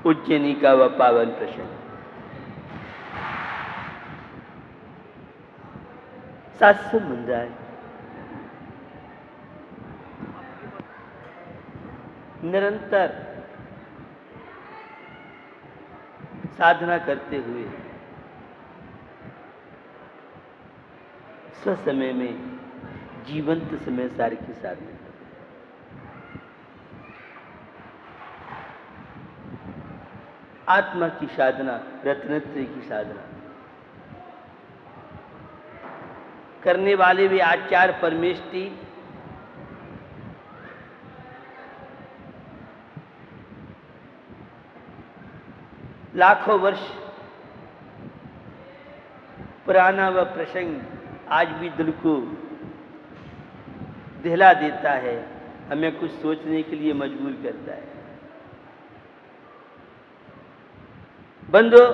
उज्जैनी का वह पावन प्रसंग। सासु मुंद्राय निरंतर साधना करते हुए स्वसमय में जीवंत समय सारी की साधना, आत्मा की साधना, रत्नत्रय की साधना करने वाले वे आचार्य परमेष्ठी लाखों वर्ष पुराना वह प्रसंग आज भी दिल को दिला देता है, हमें कुछ सोचने के लिए मजबूर करता है। बंधु,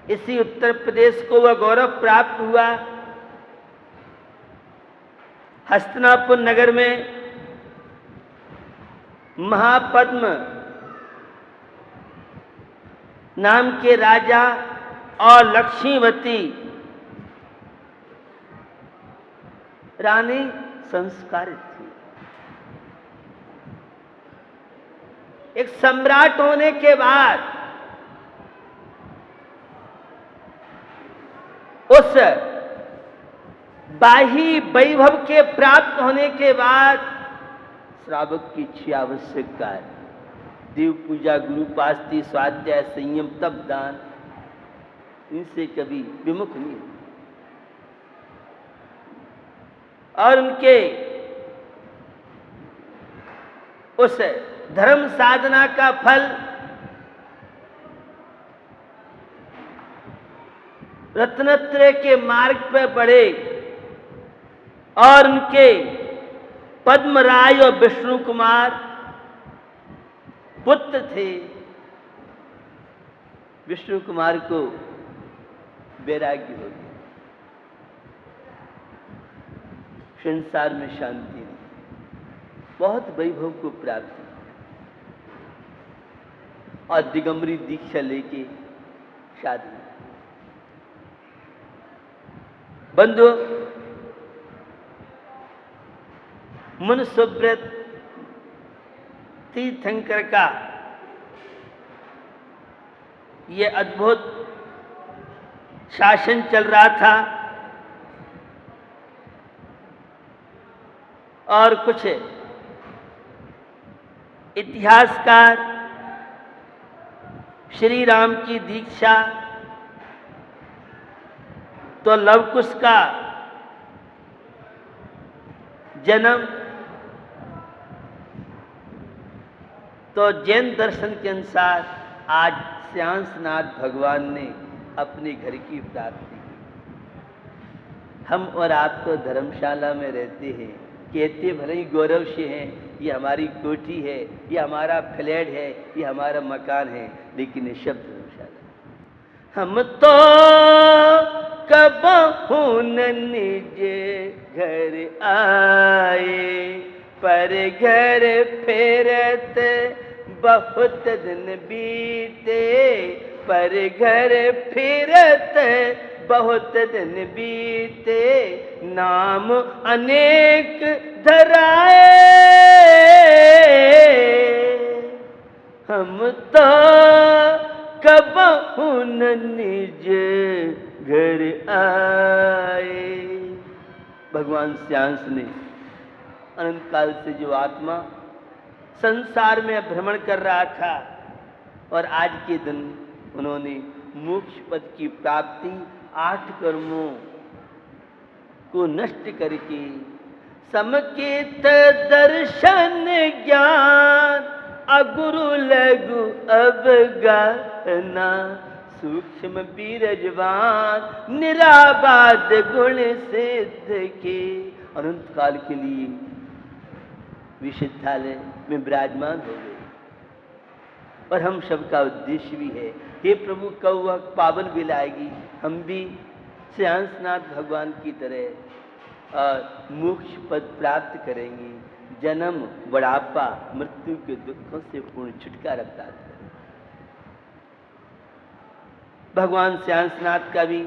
इसी उत्तर प्रदेश को वह गौरव प्राप्त हुआ, हस्तिनापुर नगर में महापद्म नाम के राजा और लक्ष्मीवती रानी संस्कारित थी। एक सम्राट होने के बाद उस बाही वैभव के प्राप्त होने के बाद श्रावक की इच्छा आवश्यक है। देव पूजा, गुरु पास्ती, स्वाध्याय, संयम, तप, दान, इनसे कभी विमुख नहीं है। और उनके उस धर्म साधना का फल रत्नत्रय के मार्ग पर बढ़े और उनके पद्मराय और विष्णु कुमार पुत्र थे। विष्णु कुमार को वैराग्य हो गया, संसार में शांति नहीं, बहुत वैभव को प्राप्ति और दिगंबरी दीक्षा लेके शादी। बंधु, मुनि सुब्रत तीर्थंकर का ये अद्भुत शासन चल रहा था और कुछ इतिहासकार श्री राम की दीक्षा तो लवकुश का जन्म तो जैन दर्शन के अनुसार आज श्यामनाथ भगवान ने अपने घर की प्राप्ति की। हम और आप तो धर्मशाला में रहते हैं, कहते भले ही गौरव से हैं, ये हमारी कोठी है, ये हमारा फ्लैट है, ये हमारा मकान है, लेकिन ये शब्द धर्मशाला। हम तो कबहू न निज घर आए, पर घर फेरत बहुत दिन बीते, पर घर फिरत बहुत दिन बीते, नाम अनेक धराए, हम तो कबहू न निज घर आए। भगवान श्याम ने अनंत काल से जो आत्मा संसार में भ्रमण कर रहा था और आज के दिन उन्होंने मोक्ष पद की प्राप्ति 8 कर्मों को नष्ट करके समकेत दर्शन ज्ञान अगुरु लघु अवगाहना, सूक्ष्म बीरजवान निराबाद गुण सिद्ध के अनंत काल के लिए विशुद्धालय में विराजमान हो गए। और हम सबका उद्देश्य भी है, हे प्रभु कब वह पावन बेला आएगी हम भी श्रेयांसनाथ भगवान की तरह मोक्ष पद प्राप्त करेंगी, जन्म बुढ़ापा मृत्यु के दुखों से पूर्ण छुटकारा प्राप्त करेंगे। भगवान श्रेयांसनाथ का भी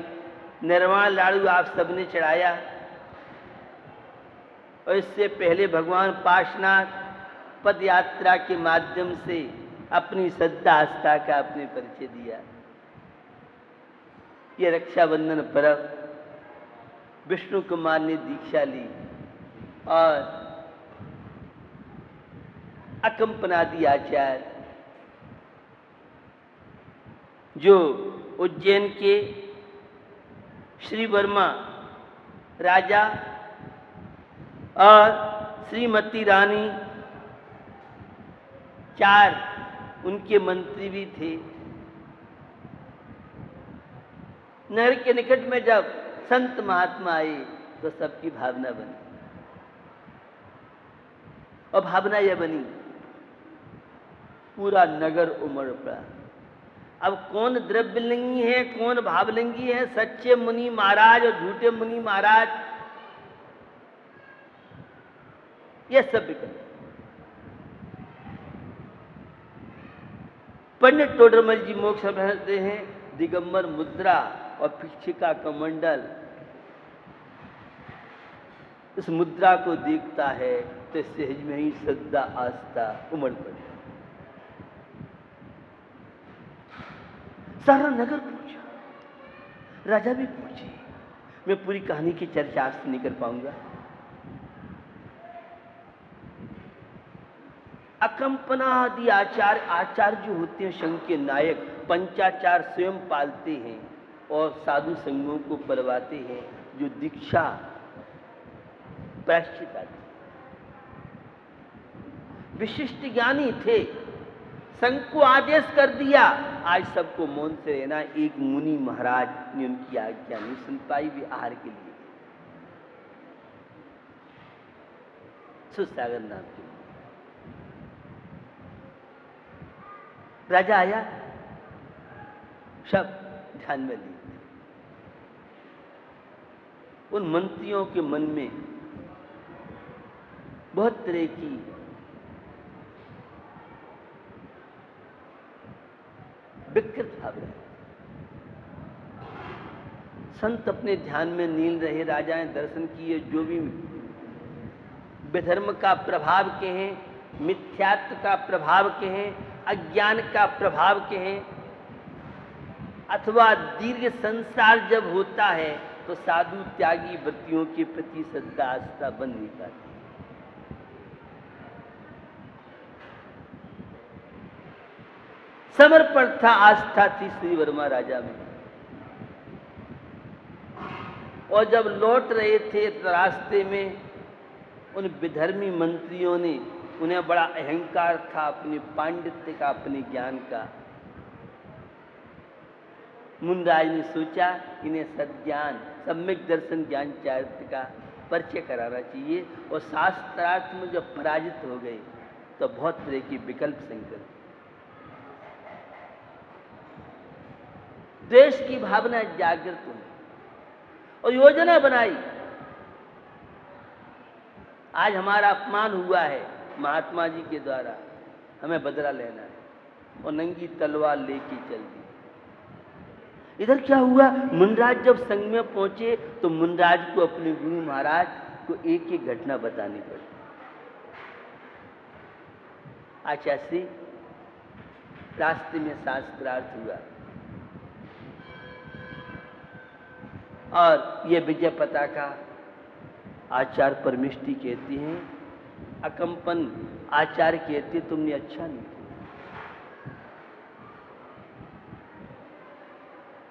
निर्वाण लाडू आप सबने चढ़ाया, और इससे पहले भगवान पार्श्वनाथ पद यात्रा के माध्यम से अपनी श्रद्धा आस्था का अपने परिचय दिया। ये रक्षाबंधन पर्व विष्णु कुमार ने दीक्षा ली और अकंपनादि आचार्य जो उज्जैन के श्री वर्मा राजा और श्रीमती रानी, 4 उनके मंत्री भी थे। नहर के निकट में जब संत महात्मा आए तो सबकी भावना बनी, और भावना यह बनी पूरा नगर उमड़ पड़ा। अब कौन द्रव्यलिंगी है, कौन भावलिंगी है, सच्चे मुनि महाराज और झूठे मुनि महाराज, यह सब विकल्प। पंडित टोडरमल जी मोक्ष समझते हैं दिगंबर मुद्रा और पिक्षिका कमंडल, इस मुद्रा को देखता है तो सहज में ही श्रद्धा आस्था उमड़ पड़े। सारा नगर पूछा, राजा भी पूछे। मैं पूरी कहानी की चर्चा आज नहीं कर पाऊंगा। अकंपनादि आचार्य जो होते हैं संघ के नायक, पंचाचार स्वयं पालते हैं और साधु संघों को परवाते हैं, जो दीक्षा प्रायश्चित आदि विशिष्ट ज्ञानी थे। संघ को आदेश कर दिया आज सबको मौन से रहना। एक मुनि महाराज ने उनकी आज्ञा नहीं सुन पाई, वे आहार के लिए सुसागर नाम के राजा आया, सब ध्यान में लिए। उन मंत्रियों के मन में बहुत तरह की विकृत भावना। संत अपने ध्यान में नील रहे, राजाएं दर्शन किए, जो भी विधर्म का प्रभाव के हैं, मिथ्यात्व का प्रभाव के हैं, अज्ञान का प्रभाव के हैं, अथवा दीर्घ संसार जब होता है तो साधु त्यागी व्रतियों के प्रति श्रद्धा आस्था बन नहीं पाती। समर्पण था, आस्था थी श्री वर्मा राजा में। और जब लौट रहे थे तो रास्ते में उन विधर्मी मंत्रियों ने, उन्हें बड़ा अहंकार था अपने पांडित्य का, अपने ज्ञान का। मुनराज ने सोचा इन्हें सद्ज्ञान, सम्यक दर्शन ज्ञान चारित्र का परिचय कराना चाहिए, और शास्त्रार्थ में जब पराजित हो गए तो बहुत तरह की विकल्प संकल्प, देश की भावना जागृत हुई और योजना बनाई। आज हमारा अपमान हुआ है महात्मा जी के द्वारा, हमें बदला लेना है, और नंगी तलवार लेके चल दी। इधर क्या हुआ, मुनराज जब संघ में पहुंचे तो मुनराज को अपने गुरु महाराज को एक एक घटना बतानी पड़ी। आचार्य रास्ते में शास्त्रार्थ हुआ और ये विजय पताका आचार्य परमिष्टि कहती हैं, अकंपन आचार्य कहते तुमने अच्छा नहीं किया,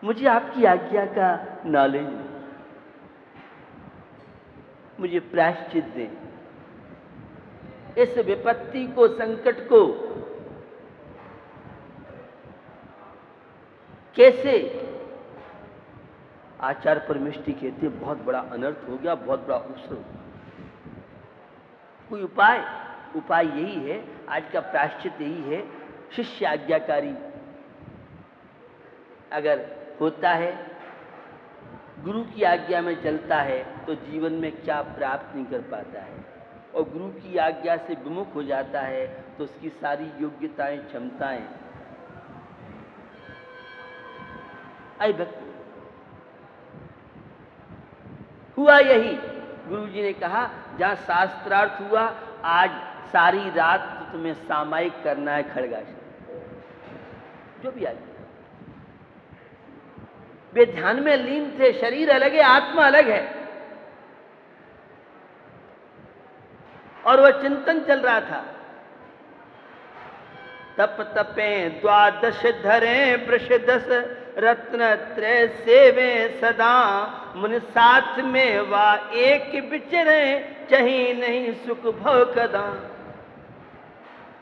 मुझे आपकी आज्ञा का नॉलेज नहीं, मुझे प्रायश्चित दें, इस विपत्ति को, संकट को कैसे। आचार्य परमिष्टि कहते बहुत बड़ा अनर्थ हो गया, बहुत बड़ा अवसर हो गया, कोई उपाय यही है, आज का प्रायश्चित यही है, शिष्य आज्ञाकारी अगर होता है, गुरु की आज्ञा में चलता है तो जीवन में क्या प्राप्त नहीं कर पाता है, और गुरु की आज्ञा से विमुख हो जाता है तो उसकी सारी योग्यताएं, क्षमताएं अभिव्यक्त। हुआ यही, गुरु जी ने कहा जहां शास्त्रार्थ हुआ, आज सारी रात तो तुम्हें सामायिक करना है खड़गासन, जो भी आज्ञा। वे ध्यान में लीन थे, शरीर अलग है, आत्मा अलग है, और वह चिंतन चल रहा था। तप तपे द्वादश धरे वृष दस, रत्न त्रय सेवे सदा, मुन साथ में वा एक विचरे, चही नहीं सुख भव कदा।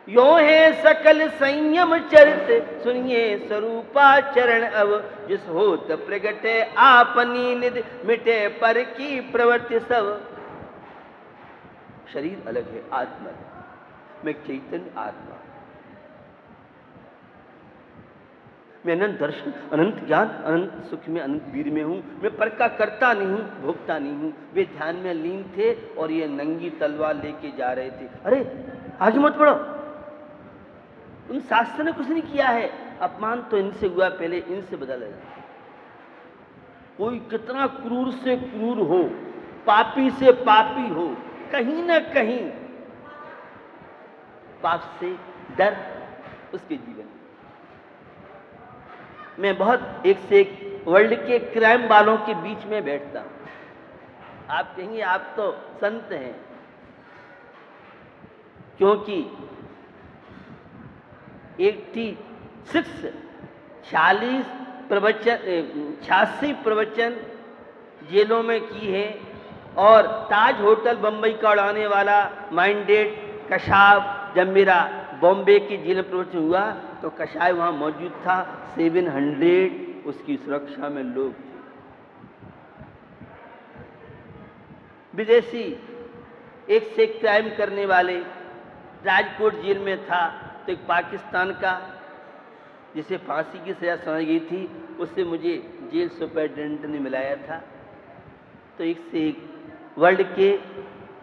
यो है सकल संयम चरित, सुनिए स्वरूपा चरण अब, जिस होत प्रगटे आपनी निधि, मिटे पर की प्रवृत्ति सब। शरीर अलग है, आत्मा है, मैं चैतन्य आत्मा, मैं अनंत दर्शन, अनंत ज्ञान, अनंत सुख में, अनंत वीर में हूं। मैं पर का करता नहीं हूं, भोगता नहीं हूं। वे ध्यान में लीन थे और ये नंगी तलवार लेके जा रहे थे। अरे आगे मत बढ़ो, उन शास्त्र ने कुछ नहीं किया है, अपमान तो इनसे हुआ, पहले इनसे बदल है। कोई कितना क्रूर से क्रूर हो, पापी से पापी हो, कहीं ना कहीं पाप से डर उसके जीवन में। मैं बहुत एक से एक वर्ल्ड के क्राइम वालों के बीच में बैठता हूं। आप कहेंगे आप तो संत हैं, क्योंकि 86 प्रवचन जेलों में की है, और ताज होटल बंबई का उड़ाने वाला माइंडेड कशाब, जब मेरा बॉम्बे की जेल में प्रवचन हुआ तो कशाय वहां मौजूद था, 700 उसकी सुरक्षा में लोग थे। विदेशी एक से एक क्राइम करने वाले, राजकोट जेल में था तो एक पाकिस्तान का जिसे फांसी की सजा सुनाई गई थी, उससे मुझे जेल सुपरिटेंडेंट ने मिलाया था। तो एक से एक वर्ल्ड के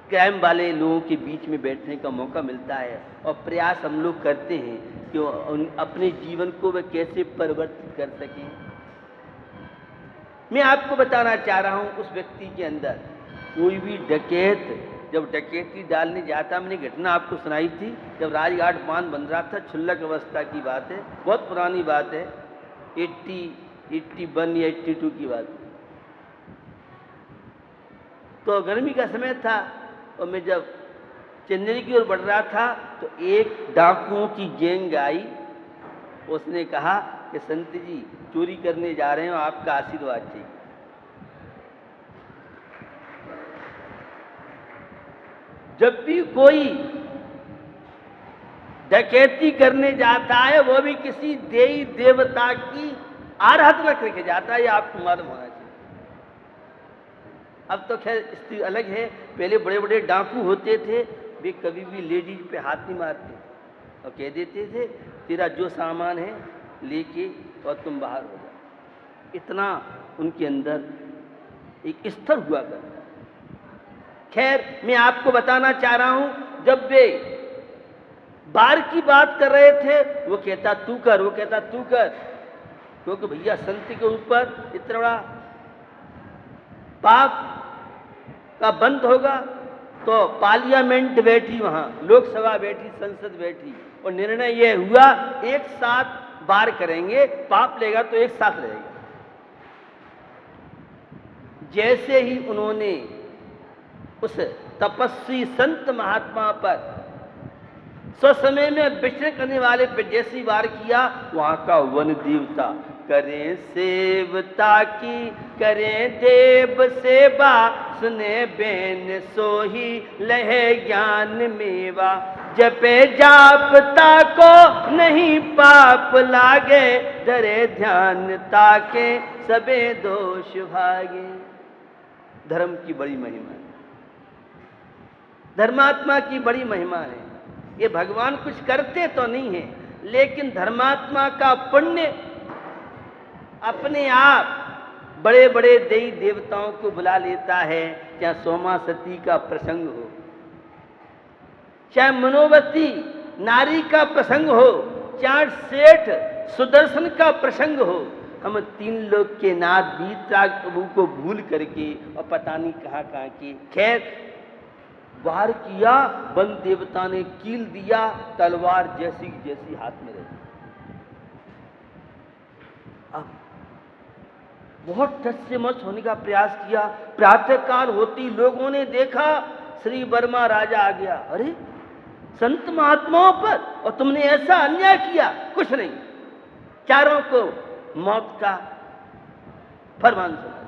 क्राइम वाले लोगों के बीच में बैठने का मौका मिलता है, और प्रयास हम लोग करते हैं कि अपने जीवन को वे कैसे परिवर्तित कर सकें। मैं आपको बताना चाह रहा हूं, उस व्यक्ति के अंदर कोई भी डकैत जब डकैती डालने जाता, मैंने घटना आपको सुनाई थी, जब राजघाट बांध बन रहा था, क्षुल्लक अवस्था की बात है, बहुत पुरानी बात है, 81 या 82 की बात। तो गर्मी का समय था, और मैं जब चेन्नई की ओर बढ़ रहा था तो एक डाकुओं की गैंग आई। उसने कहा कि संत जी चोरी करने जा रहे हैं, आपका आशीर्वाद चाहिए। जब भी कोई डकैती करने जाता है, वो भी किसी देवी देवता की आराधना करके जाता है, ये आपको मालूम होना चाहिए। अब तो खैर स्थिति अलग है, पहले बड़े बड़े डाकू होते थे, वे कभी भी लेडीज पे हाथ नहीं मारते और कह देते थे तेरा जो सामान है लेके और तुम बाहर हो जाओ। इतना उनके अंदर एक स्तर हुआ करता। खैर मैं आपको बताना चाह रहा हूं, जब वे बार की बात कर रहे थे, वो कहता तू कर, वो कहता तू कर, क्योंकि भैया संत के ऊपर इतना बड़ा पाप का बंद होगा। तो पार्लियामेंट बैठी, वहां लोकसभा बैठी, संसद बैठी, और निर्णय यह हुआ एक साथ बार करेंगे, पाप लेगा तो एक साथ रहेगा। जैसे ही उन्होंने उस तपस्वी संत महात्मा पर स्वसमय में विचरण करने वाले पे जैसी वार किया, वहां का वन देवता करें सेवता की, करें देव सेवा, सुने बेन सोही लहे ज्ञान मेवा, जपे जापता को नहीं पाप लागे, धरे ध्यान ताके सबे दोष भागे। धर्म की बड़ी महिमा है, धर्मात्मा की बड़ी महिमा है। ये भगवान कुछ करते तो नहीं है, लेकिन धर्मात्मा का पुण्य अपने आप बड़े बड़े देवी देवताओं को बुला लेता है, चाहे सोमा सती का प्रसंग हो, चाहे मनोवती नारी का प्रसंग हो, चाहे सेठ सुदर्शन का प्रसंग हो, हम तीन लोग के नाथ वीतराग प्रभु को भूल करके और पता नहीं कहाँ कहाँ की, खैर वार किया, वन देवता ने कील दिया, तलवार जैसी जैसी हाथ में रही। अब बहुत टच से मच होने का प्रयास किया। प्रातःकाल होती लोगों ने देखा श्री वर्मा राजा आ गया। अरे संत महात्माओं पर और तुमने ऐसा अन्याय किया। कुछ नहीं, चारों को मौत का फरमान सुना।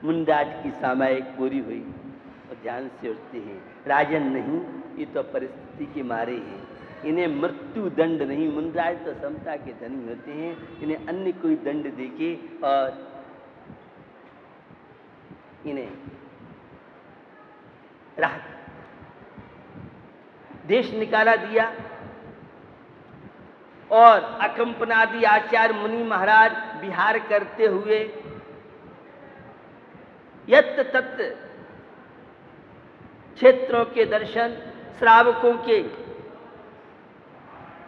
मुंडाज की सामयिक पूरी हुई और ध्यान से उठते हैं, राजन नहीं, ये तो परिस्थिति के मारे हैं, इन्हें मृत्यु दंड नहीं, मुंडाज तो समता के धनी होते हैं, इन्हें अन्य कोई दंड देके और इन्हें राहत देश निकाला दिया। और अकंपनादि आचार्य मुनि महाराज विहार करते हुए यत्र तत्र क्षेत्रों के दर्शन, श्रावकों के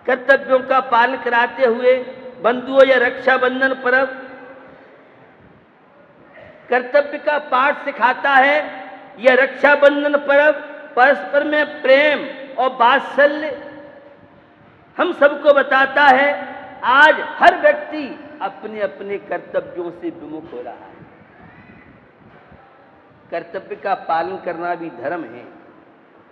कर्तव्यों का पालन कराते हुए, बंधुओं या रक्षाबंधन पर्व कर्तव्य का पाठ सिखाता है। यह रक्षाबंधन पर्व परस्पर में प्रेम और वात्सल्य हम सबको बताता है। आज हर व्यक्ति अपने अपने कर्तव्यों से विमुख हो रहा है। कर्तव्य का पालन करना भी धर्म है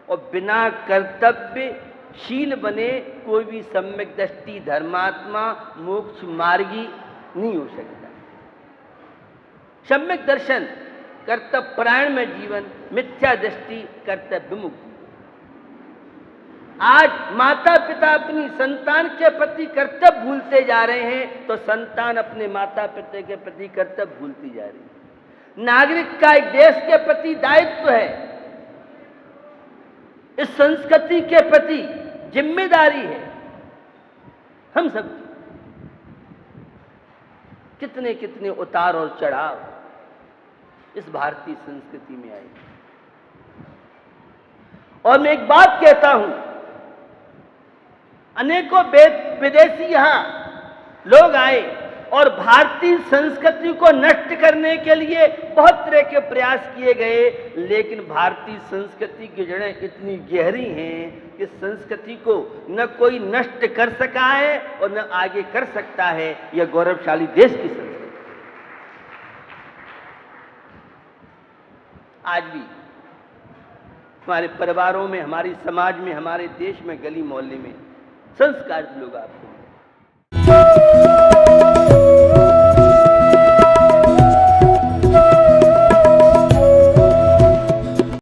और बिना कर्तव्यशील बने कोई भी सम्यक दृष्टि धर्मात्मा मोक्ष मार्गी नहीं हो सकता। सम्यक दर्शन कर्तव्य परायण में जीवन, मिथ्या दृष्टि कर्तव्य मुक्त। आज माता पिता अपनी संतान के प्रति कर्तव्य भूलते जा रहे हैं तो संतान अपने माता पिता के प्रति कर्तव्य भूलती जा रही है। नागरिक का एक देश के प्रति दायित्व है, इस संस्कृति के प्रति जिम्मेदारी है हम सब। कितने कितने उतार और चढ़ाव इस भारतीय संस्कृति में आए। और मैं एक बात कहता हूं, अनेकों विदेशी यहां लोग आए और भारतीय संस्कृति को नष्ट करने के लिए बहुत तरह के प्रयास किए गए, लेकिन भारतीय संस्कृति की जड़ें इतनी गहरी हैं कि संस्कृति को न कोई नष्ट कर सका है और न आगे कर सकता है। यह गौरवशाली देश की संस्कृति आज भी हमारे परिवारों में, हमारी समाज में, हमारे देश में, गली मोहल्ले में संस्कार लोग आपको